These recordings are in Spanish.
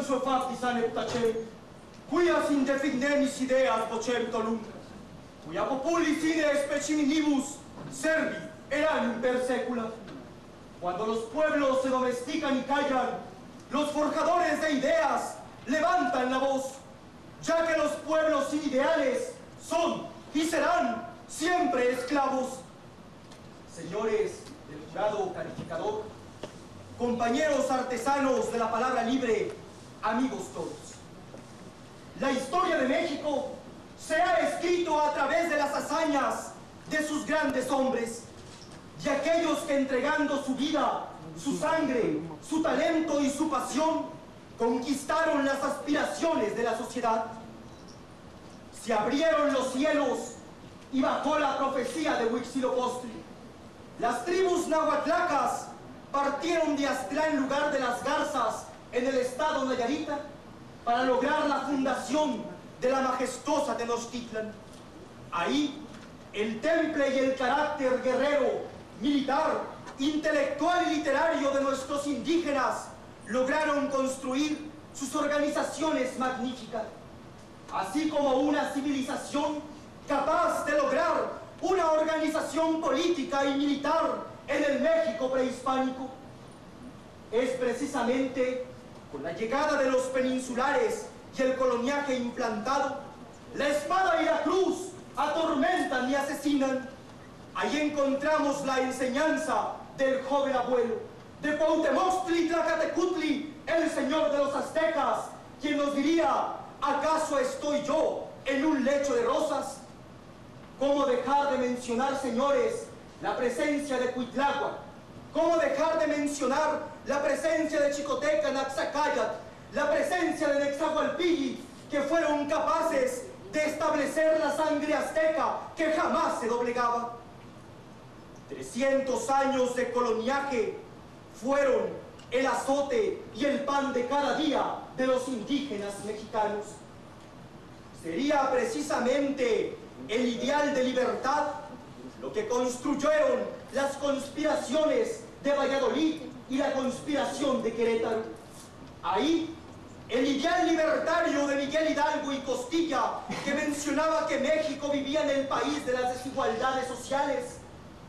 sue fatti sane tacenti, quia sin definemis ideas vocem tolum, quia populi sine speciminibus servi eran per secula. Cuando los pueblos se domestican y callan, los forjadores de ideas levantan la voz, ya que los pueblos sin ideales son y serán siempre esclavos. Señores del jurado calificador, compañeros artesanos de la palabra libre, amigos todos. La historia de México se ha escrito a través de las hazañas de sus grandes hombres, de aquellos que entregando su vida, su sangre, su talento y su pasión, conquistaron las aspiraciones de la sociedad. Se abrieron los cielos y bajó la profecía de Huitzilopochtli. Las tribus nahuatlacas partieron de Aztlán, lugar de las garzas, en el estado Nayarita, para lograr la fundación de la majestuosa Tenochtitlan. Ahí, el temple y el carácter guerrero, militar, intelectual y literario de nuestros indígenas lograron construir sus organizaciones magníficas, así como una civilización capaz de lograr una organización política y militar en el México prehispánico. Es precisamente con la llegada de los peninsulares y el coloniaje implantado, la espada y la cruz atormentan y asesinan. Ahí encontramos la enseñanza del joven abuelo, de Cuauhtémoc Tlacatecutli, el señor de los aztecas, quien nos diría: ¿acaso estoy yo en un lecho de rosas? ¿Cómo dejar de mencionar, señores, la presencia de Cuitláhuac? ¿Cómo dejar de mencionar la presencia de Xicoteca, Naxacayat, la presencia de Nexahualpilli, que fueron capaces de establecer la sangre azteca que jamás se doblegaba? 300 años de coloniaje fueron el azote y el pan de cada día de los indígenas mexicanos. Sería precisamente el ideal de libertad lo que construyeron las conspiraciones de Valladolid y la conspiración de Querétaro. Ahí, el ideal libertario de Miguel Hidalgo y Costilla, que mencionaba que México vivía en el país de las desigualdades sociales,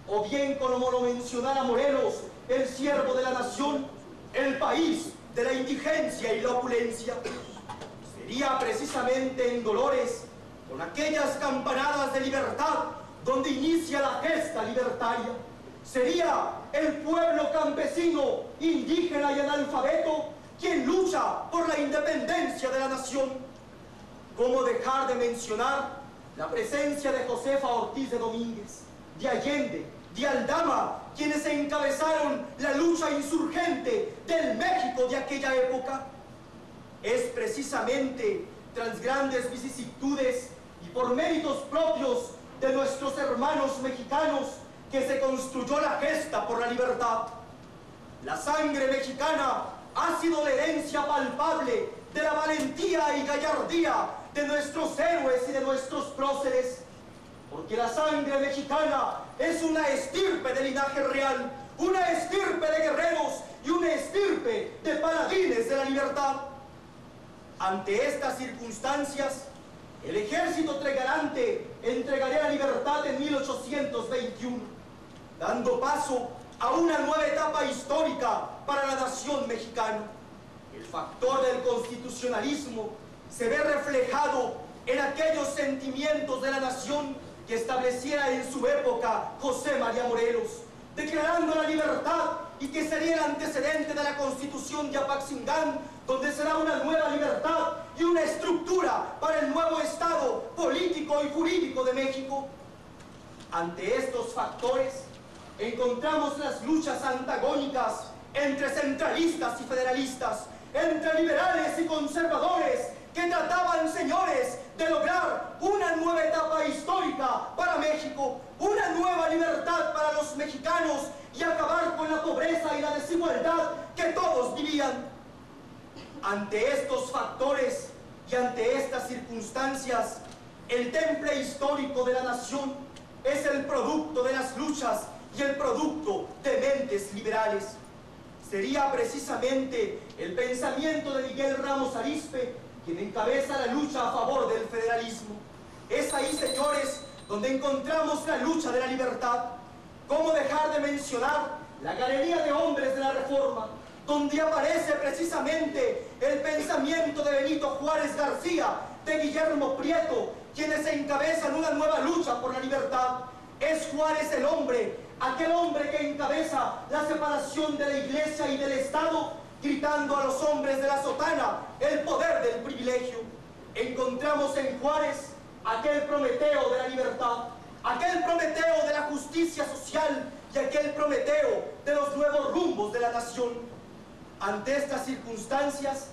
o bien, como lo mencionara Morelos, el siervo de la nación, el país de la indigencia y la opulencia. Sería precisamente en Dolores, con aquellas campanadas de libertad, donde inicia la gesta libertaria. Sería el pueblo campesino, indígena y analfabeto quien lucha por la independencia de la nación. ¿Cómo dejar de mencionar la presencia de Josefa Ortiz de Domínguez, de Allende, de Aldama, quienes encabezaron la lucha insurgente del México de aquella época? Es precisamente tras grandes vicisitudes y por méritos propios de nuestros hermanos mexicanos que se construyó la gesta por la libertad. La sangre mexicana ha sido la herencia palpable de la valentía y gallardía de nuestros héroes y de nuestros próceres, porque la sangre mexicana es una estirpe de linaje real, una estirpe de guerreros y una estirpe de paladines de la libertad. Ante estas circunstancias, el ejército tregarante entregaría la libertad en 1821, dando paso a una nueva etapa histórica para la nación mexicana. El factor del constitucionalismo se ve reflejado en aquellos sentimientos de la nación que estableciera en su época José María Morelos, declarando la libertad y que sería el antecedente de la Constitución de Apaxingán, donde será una nueva libertad y una estructura para el nuevo Estado político y jurídico de México. Ante estos factores, encontramos las luchas antagónicas entre centralistas y federalistas, entre liberales y conservadores, que trataban, señores, de lograr una nueva etapa histórica para México, una nueva libertad para los mexicanos y acabar con la pobreza y la desigualdad que todos vivían. Ante estos factores y ante estas circunstancias, el temple histórico de la nación es el producto de las luchas y el producto de mentes liberales. sería precisamente el pensamiento de Miguel Ramos Arizpe quien encabeza la lucha a favor del federalismo. Es ahí, señores, donde encontramos la lucha de la libertad. ¿Cómo dejar de mencionar la galería de hombres de la Reforma, donde aparece precisamente el pensamiento de Benito Juárez García, de Guillermo Prieto, quienes encabezan una nueva lucha por la libertad? Es Juárez el hombre, aquel hombre que encabeza la separación de la Iglesia y del Estado, gritando a los hombres de la sotana el poder del privilegio. Encontramos en Juárez aquel Prometeo de la libertad, aquel Prometeo de la justicia social y aquel Prometeo de los nuevos rumbos de la nación. Ante estas circunstancias,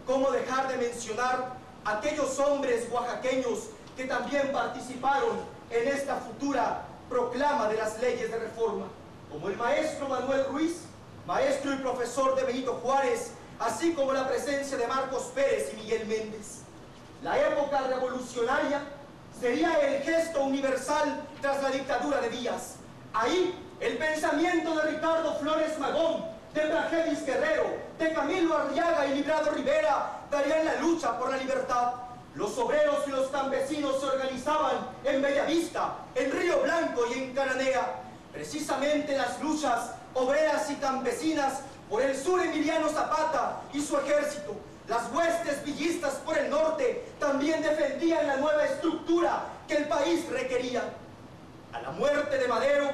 ¿cómo dejar de mencionar aquellos hombres oaxaqueños que también participaron en esta futura proclama de las leyes de reforma, como el maestro Manuel Ruiz, maestro y profesor de Benito Juárez, así como la presencia de Marcos Pérez y Miguel Méndez? La época revolucionaria sería el gesto universal tras la dictadura de Díaz. Ahí, el pensamiento de Ricardo Flores Magón, de Praxedis Guerrero, de Camilo Arriaga y Librado Rivera darían la lucha por la libertad. Los obreros y los campesinos se organizaban en Bellavista, en Río Blanco y en Cananea. Precisamente las luchas obreras y campesinas por el sur, Emiliano Zapata y su ejército. Las huestes villistas por el norte también defendían la nueva estructura que el país requería. A la muerte de Madero,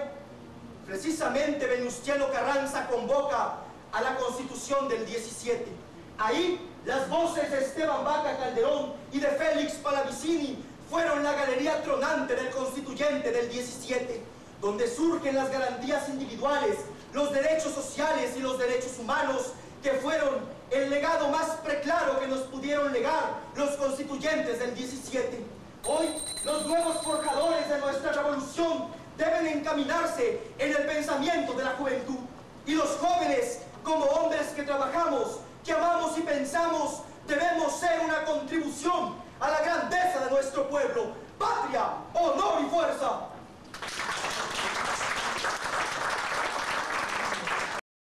precisamente Venustiano Carranza convoca a la Constitución del 17. Ahí, las voces de Esteban Vaca Calderón y de Félix Palavicini fueron la galería tronante del constituyente del 17, donde surgen las garantías individuales, los derechos sociales y los derechos humanos, que fueron el legado más preclaro que nos pudieron legar los constituyentes del 17. Hoy, los nuevos forjadores de nuestra revolución deben encaminarse en el pensamiento de la juventud. Y los jóvenes, como hombres que trabajamos, que amamos y pensamos, debemos ser una contribución